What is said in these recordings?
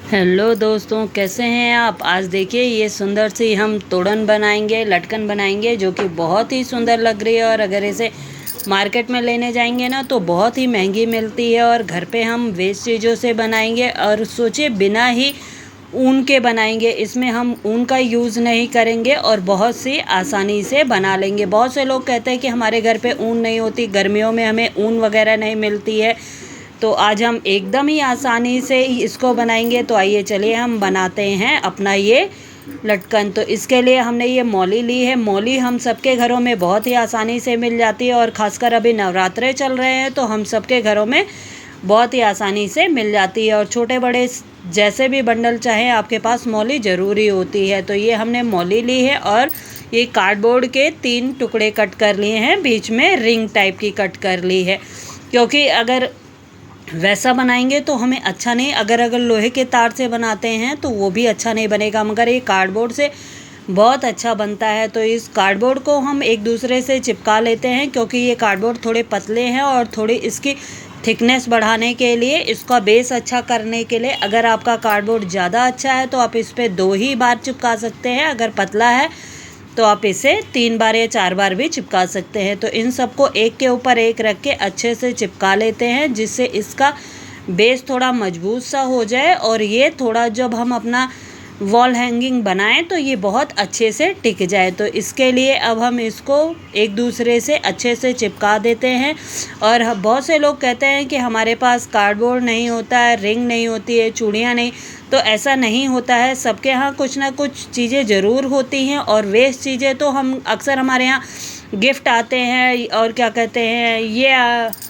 Hello दोस्तों, कैसे हैं आप। आज देखिए ये सुंदर सी हम तोड़न बनाएंगे, लटकन बनाएंगे जो कि बहुत ही सुंदर लग रही है। और अगर इसे मार्केट में लेने जाएंगे ना तो बहुत ही महंगी मिलती है। और घर पे हम वेस्ट चीज़ों से बनाएंगे और सोचिए बिना ही ऊन के बनाएंगे। इसमें हम ऊन का यूज़ नहीं करेंगे और बहुत सी आसानी से बना लेंगे। बहुत से लोग कहते हैं कि हमारे घर पे ऊन नहीं होती, गर्मियों में हमें ऊन वगैरह नहीं मिलती है। तो आज हम एकदम ही आसानी से इसको बनाएंगे। तो आइए चलिए हम बनाते हैं अपना ये लटकन। तो इसके लिए हमने ये मौली ली है। मौली हम सबके घरों में बहुत ही आसानी से मिल जाती है और ख़ासकर अभी नवरात्रे चल रहे हैं तो हम सबके घरों में बहुत ही आसानी से मिल जाती है। और छोटे बड़े जैसे भी बंडल चाहें आपके पास मौली ज़रूरी होती है। तो ये हमने मौली ली है और ये कार्डबोर्ड के 3 टुकड़े कट कर लिए हैं, बीच में रिंग टाइप की कट कर ली है। क्योंकि अगर वैसा बनाएंगे तो हमें अच्छा नहीं, अगर लोहे के तार से बनाते हैं तो वो भी अच्छा नहीं बनेगा, मगर ये कार्डबोर्ड से बहुत अच्छा बनता है। तो इस कार्डबोर्ड को हम एक दूसरे से चिपका लेते हैं क्योंकि ये कार्डबोर्ड थोड़े पतले हैं और थोड़ी इसकी थिकनेस बढ़ाने के लिए, इसका बेस अच्छा करने के लिए अगर आपका कार्डबोर्ड ज़्यादा अच्छा है तो आप इस पर 2 ही बार चिपका सकते हैं। अगर पतला है तो आप इसे 3 बार या 4 बार भी चिपका सकते हैं। तो इन सबको एक के ऊपर एक रख के अच्छे से चिपका लेते हैं जिससे इसका बेस थोड़ा मजबूत सा हो जाए और ये थोड़ा जब हम अपना वॉल हैंगिंग बनाएं तो ये बहुत अच्छे से टिक जाए। तो इसके लिए अब हम इसको एक दूसरे से अच्छे से चिपका देते हैं। और बहुत से लोग कहते हैं कि हमारे पास कार्डबोर्ड नहीं होता है, रिंग नहीं होती है, चूड़ियाँ नहीं। तो ऐसा नहीं होता है, सबके यहाँ कुछ ना कुछ चीज़ें ज़रूर होती हैं। और वेस्ट चीज़ें तो हम अक्सर हमारे यहाँ गिफ्ट आते हैं और क्या कहते हैं ये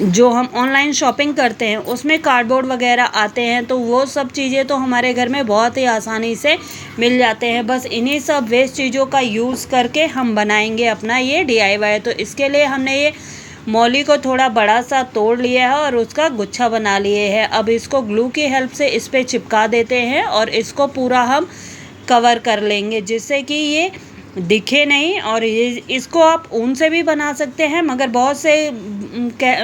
जो हम ऑनलाइन शॉपिंग करते हैं उसमें कार्डबोर्ड वगैरह आते हैं। तो वो सब चीज़ें तो हमारे घर में बहुत ही आसानी से मिल जाते हैं। बस इन्हीं सब वेस्ट चीज़ों का यूज़ करके हम बनाएंगे अपना ये DIY। तो इसके लिए हमने ये मौली को थोड़ा बड़ा सा तोड़ लिया है और उसका गुच्छा बना लिए है। अब इसको ग्लू की हेल्प से इस पर चिपका देते हैं और इसको पूरा हम कवर कर लेंगे जिससे कि ये दिखे नहीं। और ये इसको आप ऊन से भी बना सकते हैं, मगर बहुत से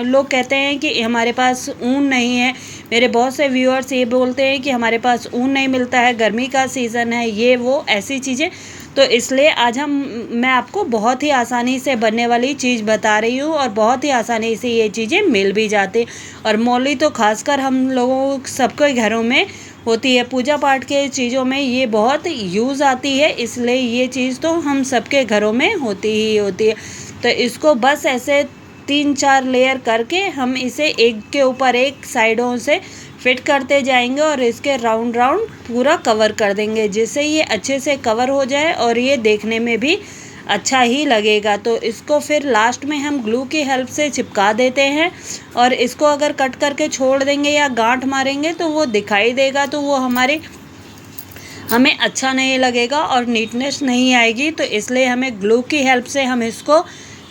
लोग कहते हैं कि हमारे पास ऊन नहीं है। मेरे बहुत से व्यूअर्स ये बोलते हैं कि हमारे पास ऊन नहीं मिलता है, गर्मी का सीज़न है, ये वो ऐसी चीज़ें। तो इसलिए आज मैं आपको बहुत ही आसानी से बनने वाली चीज़ बता रही हूँ और बहुत ही आसानी से ये चीज़ें मिल भी जाती। और मौली तो खासकर हम लोगों सबके घरों में होती है, पूजा पाठ के चीज़ों में ये बहुत यूज़ आती है, इसलिए ये चीज़ तो हम सबके घरों में होती ही होती है। तो इसको बस ऐसे 3-4 लेयर करके हम इसे एक के ऊपर एक साइडों से फिट करते जाएंगे और इसके राउंड राउंड पूरा कवर कर देंगे जिससे ये अच्छे से कवर हो जाए और ये देखने में भी अच्छा ही लगेगा। तो इसको फिर लास्ट में हम ग्लू की हेल्प से चिपका देते हैं और इसको अगर कट करके छोड़ देंगे या गांठ मारेंगे तो वो दिखाई देगा, तो वो हमें अच्छा नहीं लगेगा और नीटनेस नहीं आएगी। तो इसलिए हमें ग्लू की हेल्प से हम इसको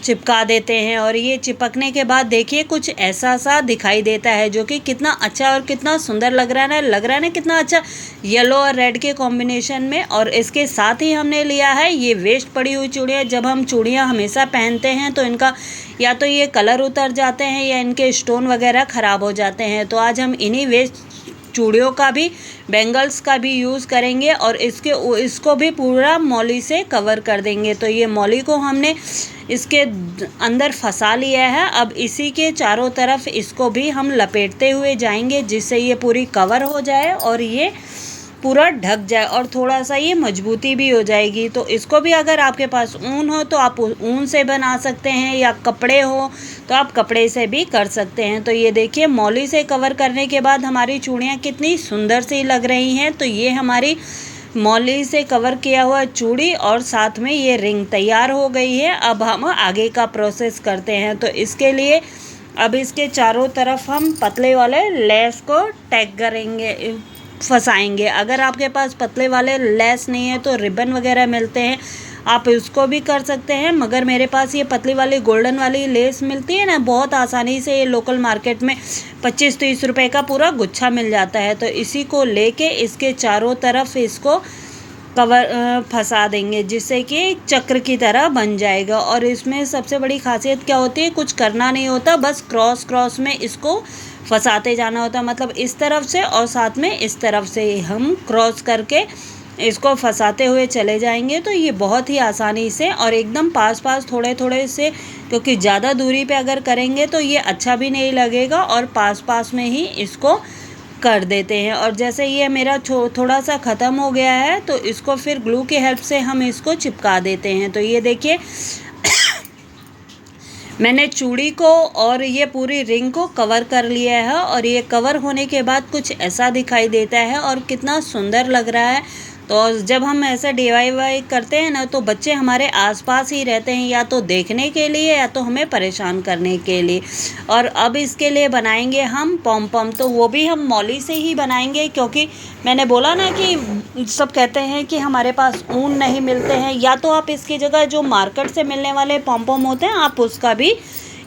चिपका देते हैं। और ये चिपकने के बाद देखिए कुछ ऐसा सा दिखाई देता है जो कि कितना अच्छा और कितना सुंदर लग रहा है ना कितना अच्छा येलो और रेड के कॉम्बिनेशन में। और इसके साथ ही हमने लिया है ये वेस्ट पड़ी हुई चूड़ियाँ। जब हम चूड़ियाँ हमेशा पहनते हैं तो इनका या तो ये कलर उतर जाते हैं या इनके स्टोन वगैरह ख़राब हो जाते हैं। तो आज हम इन्हीं वेस्ट चूड़ियों का भी, बैंगल्स का भी यूज़ करेंगे और इसको भी पूरा मौली से कवर कर देंगे। तो ये मौली को हमने इसके अंदर फंसा लिया है। अब इसी के चारों तरफ इसको भी हम लपेटते हुए जाएंगे जिससे ये पूरी कवर हो जाए और ये पूरा ढक जाए और थोड़ा सा ये मजबूती भी हो जाएगी। तो इसको भी अगर आपके पास ऊन हो तो आप ऊन से बना सकते हैं या कपड़े हो तो आप कपड़े से भी कर सकते हैं। तो ये देखिए मौली से कवर करने के बाद हमारी चूड़ियाँ कितनी सुंदर सी लग रही हैं। तो ये हमारी मौली से कवर किया हुआ चूड़ी और साथ में ये रिंग तैयार हो गई है। अब हम आगे का प्रोसेस करते हैं। तो इसके लिए अब इसके चारों तरफ हम पतले वाले लेस को टैग करेंगे, फंसाएंगे। अगर आपके पास पतले वाले लेस नहीं है तो रिबन वगैरह मिलते हैं, आप उसको भी कर सकते हैं। मगर मेरे पास ये पतली वाली गोल्डन वाली लेस मिलती है ना, बहुत आसानी से ये लोकल मार्केट में 25-30 रुपए का पूरा गुच्छा मिल जाता है। तो इसी को लेके इसके चारों तरफ इसको कवर फंसा देंगे जिससे कि चक्र की तरह बन जाएगा। और इसमें सबसे बड़ी खासियत क्या होती है, कुछ करना नहीं होता, बस क्रॉस क्रॉस में इसको फंसाते जाना होता है, मतलब इस तरफ से और साथ में इस तरफ से हम क्रॉस करके इसको फंसाते हुए चले जाएंगे। तो ये बहुत ही आसानी से और एकदम पास पास थोड़े थोड़े से, क्योंकि ज़्यादा दूरी पे अगर करेंगे तो ये अच्छा भी नहीं लगेगा, और पास पास में ही इसको कर देते हैं। और जैसे ये मेरा थोड़ा सा ख़त्म हो गया है तो इसको फिर ग्लू की हेल्प से हम इसको चिपका देते हैं। तो ये देखिए मैंने चूड़ी को और ये पूरी रिंग को कवर कर लिया है, और ये कवर होने के बाद कुछ ऐसा दिखाई देता है और कितना सुंदर लग रहा है। तो जब हम ऐसा DIY करते हैं ना, तो बच्चे हमारे आसपास ही रहते हैं, या तो देखने के लिए या तो हमें परेशान करने के लिए। और अब इसके लिए बनाएंगे हम पॉम पॉम, तो वो भी हम मौली से ही बनाएंगे, क्योंकि मैंने बोला ना कि सब कहते हैं कि हमारे पास ऊन नहीं मिलते हैं, या तो आप इसकी जगह जो मार्केट से मिलने वाले पॉम पॉम होते हैं आप उसका भी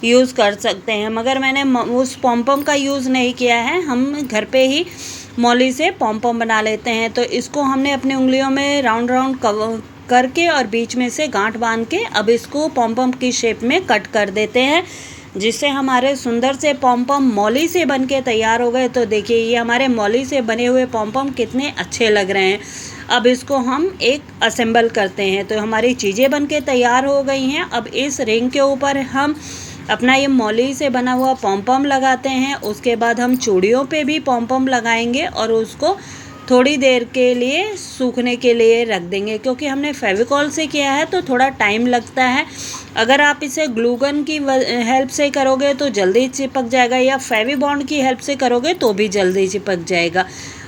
यूज़ कर सकते हैं, मगर मैंने उस पॉम पॉम का यूज़ नहीं किया है। हम घर पे ही मौली से पॉम पॉम बना लेते हैं। तो इसको हमने अपनी उंगलियों में राउंड राउंड करके और बीच में से गांठ बांध के अब इसको पॉम पॉम की शेप में कट कर देते हैं, जिससे हमारे सुंदर से पॉम पॉम मौली से बन के तैयार हो गए। तो देखिए ये हमारे मौली से बने हुए पॉम पॉम कितने अच्छे लग रहे हैं। अब इसको हम एक असेंबल करते हैं। तो हमारी चीज़ें बन के तैयार हो गई हैं। अब इस रिंग के ऊपर हम अपना ये मौली से बना हुआ पॉम पॉम लगाते हैं। उसके बाद हम चूड़ियों पे भी पॉम पॉम लगाएंगे और उसको थोड़ी देर के लिए सूखने के लिए रख देंगे, क्योंकि हमने फेविकॉल से किया है तो थोड़ा टाइम लगता है। अगर आप इसे ग्लू गन की हेल्प से करोगे तो जल्दी चिपक जाएगा, या फेविबॉन्ड की हेल्प से करोगे तो भी जल्दी चिपक जाएगा।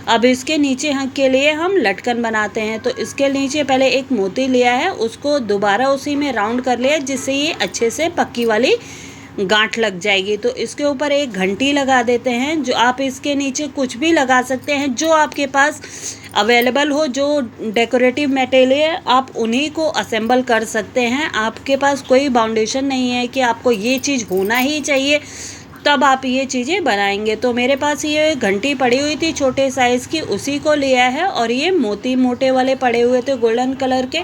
अब इसके नीचे के लिए हम लटकन बनाते हैं। तो इसके नीचे पहले एक मोती लिया है, उसको दोबारा उसी में राउंड कर लिया, जिससे ये अच्छे से पक्की वाली गांठ लग जाएगी। तो इसके ऊपर एक घंटी लगा देते हैं, जो आप इसके नीचे कुछ भी लगा सकते हैं जो आपके पास अवेलेबल हो, जो डेकोरेटिव मटेरियल आप उन्हीं को असेंबल कर सकते हैं। आपके पास कोई बाउंडेशन नहीं है कि आपको ये चीज़ होना ही चाहिए तब आप ये चीज़ें बनाएंगे। तो मेरे पास ये घंटी पड़ी हुई थी छोटे साइज़ की, उसी को लिया है, और ये मोती मोटे वाले पड़े हुए थे गोल्डन कलर के,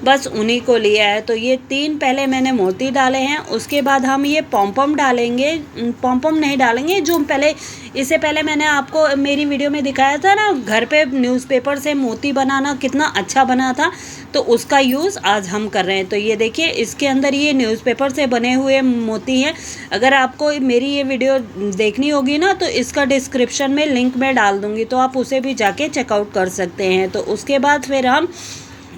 बस उन्हीं को लिया है। तो ये 3 पहले मैंने मोती डाले हैं। उसके बाद हम ये पॉम पॉम डालेंगे, पॉम पॉम नहीं डालेंगे, जो पहले इससे पहले मैंने आपको मेरी वीडियो में दिखाया था ना, घर पे न्यूज़पेपर से मोती बनाना कितना अच्छा बना था, तो उसका यूज़ आज हम कर रहे हैं। तो ये देखिए इसके अंदर ये न्यूज़पेपर से बने हुए मोती हैं। अगर आपको मेरी ये वीडियो देखनी होगी ना, तो इसका डिस्क्रिप्शन में लिंक मैं डाल दूँगी, तो आप उसे भी जाके चेकआउट कर सकते हैं। तो उसके बाद फिर हम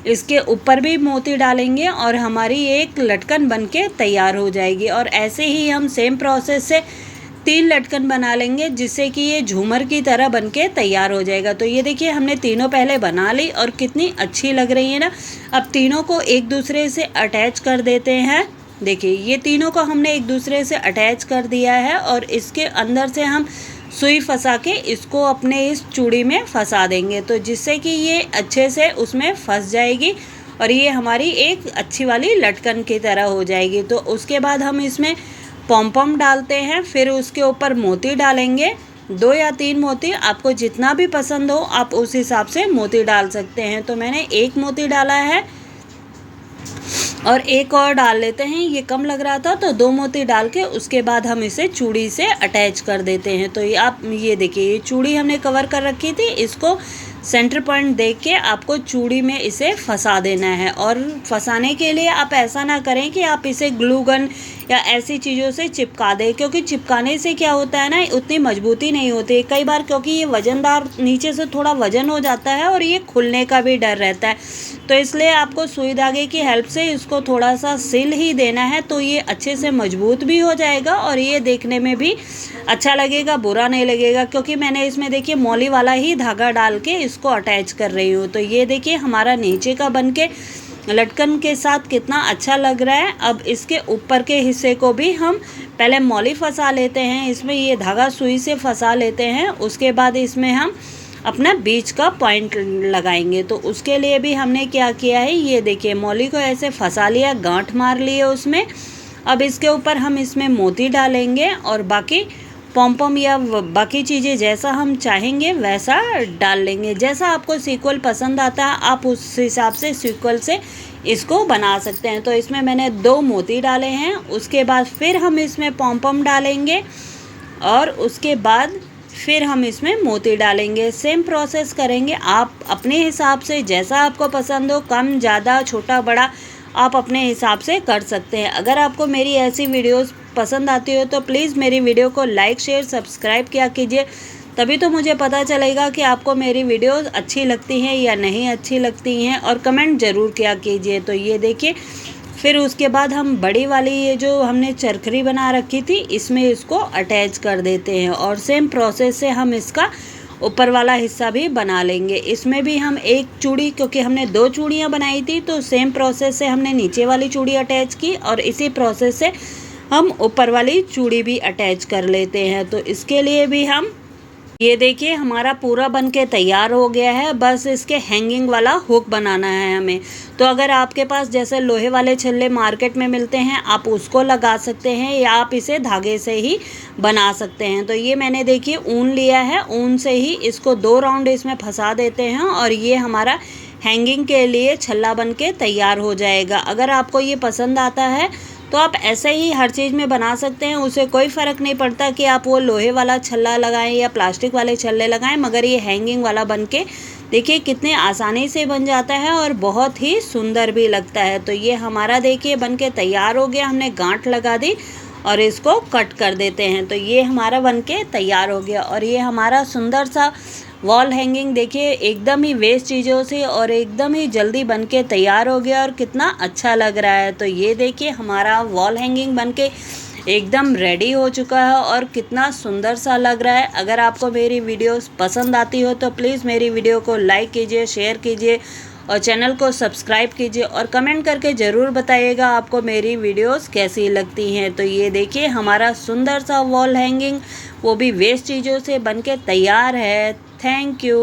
इसके ऊपर भी मोती डालेंगे और हमारी एक लटकन बनके तैयार हो जाएगी। और ऐसे ही हम सेम प्रोसेस से 3 लटकन बना लेंगे, जिससे कि ये झूमर की तरह बनके तैयार हो जाएगा। तो ये देखिए हमने तीनों पहले बना ली और कितनी अच्छी लग रही है ना। अब तीनों को एक दूसरे से अटैच कर देते हैं। देखिए ये तीनों को हमने एक दूसरे से अटैच कर दिया है, और इसके अंदर से हम सुई फंसा के इसको अपने इस चूड़ी में फंसा देंगे, तो जिससे कि ये अच्छे से उसमें फंस जाएगी और ये हमारी एक अच्छी वाली लटकन की तरह हो जाएगी। तो उसके बाद हम इसमें पॉम पॉम डालते हैं, फिर उसके ऊपर मोती डालेंगे, 2 या 3 मोती, आपको जितना भी पसंद हो आप उस हिसाब से मोती डाल सकते हैं। तो मैंने 1 मोती डाला है और एक और डाल लेते हैं, ये कम लग रहा था तो 2 मोती डाल के उसके बाद हम इसे चूड़ी से अटैच कर देते हैं। तो ये आप ये देखिए, ये चूड़ी हमने कवर कर रखी थी, इसको सेंटर पॉइंट देख के आपको चूड़ी में इसे फंसा देना है। और फंसाने के लिए आप ऐसा ना करें कि आप इसे ग्लू गन या ऐसी चीज़ों से चिपका दें, क्योंकि चिपकाने से क्या होता है ना, उतनी मजबूती नहीं होती है कई बार, क्योंकि ये वज़नदार नीचे से थोड़ा वज़न हो जाता है और ये खुलने का भी डर रहता है। तो इसलिए आपको सुई धागे की हेल्प से इसको थोड़ा सा सिल ही देना है, तो ये अच्छे से मजबूत भी हो जाएगा और ये देखने में भी अच्छा लगेगा, बुरा नहीं लगेगा। क्योंकि मैंने इसमें देखिए मौली वाला ही धागा डाल के इसको अटैच कर रही हूँ। तो ये देखिए हमारा नीचे का बन के लटकन के साथ कितना अच्छा लग रहा है। अब इसके ऊपर के हिस्से को भी हम पहले मौली फंसा लेते हैं, इसमें ये धागा सुई से फंसा लेते हैं। उसके बाद इसमें हम अपना बीच का पॉइंट लगाएंगे। तो उसके लिए भी हमने क्या किया है, ये देखिए मौली को ऐसे फंसा लिया, गांठ मार लिए उसमें। अब इसके ऊपर हम इसमें मोती डालेंगे और बाकी पॉम पॉम या बाकी चीज़ें जैसा हम चाहेंगे वैसा डाल लेंगे। जैसा आपको सीक्वल पसंद आता है आप उस हिसाब से सीक्वल से इसको बना सकते हैं। तो इसमें मैंने 2 मोती डाले हैं। उसके बाद फिर हम इसमें पॉम पॉम डालेंगे और उसके बाद फिर हम इसमें मोती डालेंगे। सेम प्रोसेस करेंगे, आप अपने हिसाब से जैसा आपको पसंद हो, कम ज़्यादा छोटा बड़ा आप अपने हिसाब से कर सकते हैं। अगर आपको मेरी ऐसी वीडियोस पसंद आती हो तो प्लीज़ मेरी वीडियो को लाइक शेयर सब्सक्राइब किया कीजिए, तभी तो मुझे पता चलेगा कि आपको मेरी वीडियोस अच्छी लगती हैं या नहीं अच्छी लगती हैं, और कमेंट ज़रूर किया कीजिए। तो ये देखिए, फिर उसके बाद हम बड़ी वाली ये जो हमने चरखरी बना रखी थी इसमें इसको अटैच कर देते हैं, और सेम प्रोसेस से हम इसका ऊपर वाला हिस्सा भी बना लेंगे। इसमें भी हम एक चूड़ी, क्योंकि हमने 2 चूड़ियाँ बनाई थी, तो सेम प्रोसेस से हमने नीचे वाली चूड़ी अटैच की और इसी प्रोसेस से हम ऊपर वाली चूड़ी भी अटैच कर लेते हैं। तो इसके लिए भी हम ये देखिए हमारा पूरा बन के तैयार हो गया है। बस इसके हैंगिंग वाला हुक बनाना है हमें। तो अगर आपके पास जैसे लोहे वाले छल्ले मार्केट में मिलते हैं, आप उसको लगा सकते हैं या आप इसे धागे से ही बना सकते हैं। तो ये मैंने देखिए ऊन लिया है, ऊन से ही इसको 2 राउंड इसमें फंसा देते हैं और ये हमारा हैंगिंग के लिए छल्ला बन के तैयार हो जाएगा। अगर आपको ये पसंद आता है तो आप ऐसे ही हर चीज़ में बना सकते हैं, उसे कोई फ़र्क नहीं पड़ता कि आप वो लोहे वाला छल्ला लगाएं या प्लास्टिक वाले छल्ले लगाएं, मगर ये हैंगिंग वाला बन के देखिए कितने आसानी से बन जाता है और बहुत ही सुंदर भी लगता है। तो ये हमारा देखिए बन के तैयार हो गया, हमने गांठ लगा दी और इसको कट कर देते हैं। तो ये हमारा बन के तैयार हो गया, और ये हमारा सुंदर सा वॉल हैंगिंग देखिए एकदम ही वेस्ट चीज़ों से और एकदम ही जल्दी बन के तैयार हो गया और कितना अच्छा लग रहा है। तो ये देखिए हमारा वॉल हैंगिंग बन के एकदम रेडी हो चुका है और कितना सुंदर सा लग रहा है। अगर आपको मेरी वीडियोस पसंद आती हो तो प्लीज़ मेरी वीडियो को लाइक कीजिए, शेयर कीजिए और चैनल को सब्सक्राइब कीजिए और कमेंट करके ज़रूर बताइएगा आपको मेरी वीडियोस कैसी लगती हैं। तो ये देखिए हमारा सुंदर सा वॉल हैंगिंग वो भी वेस्ट चीज़ों से बन के तैयार है। Thank you.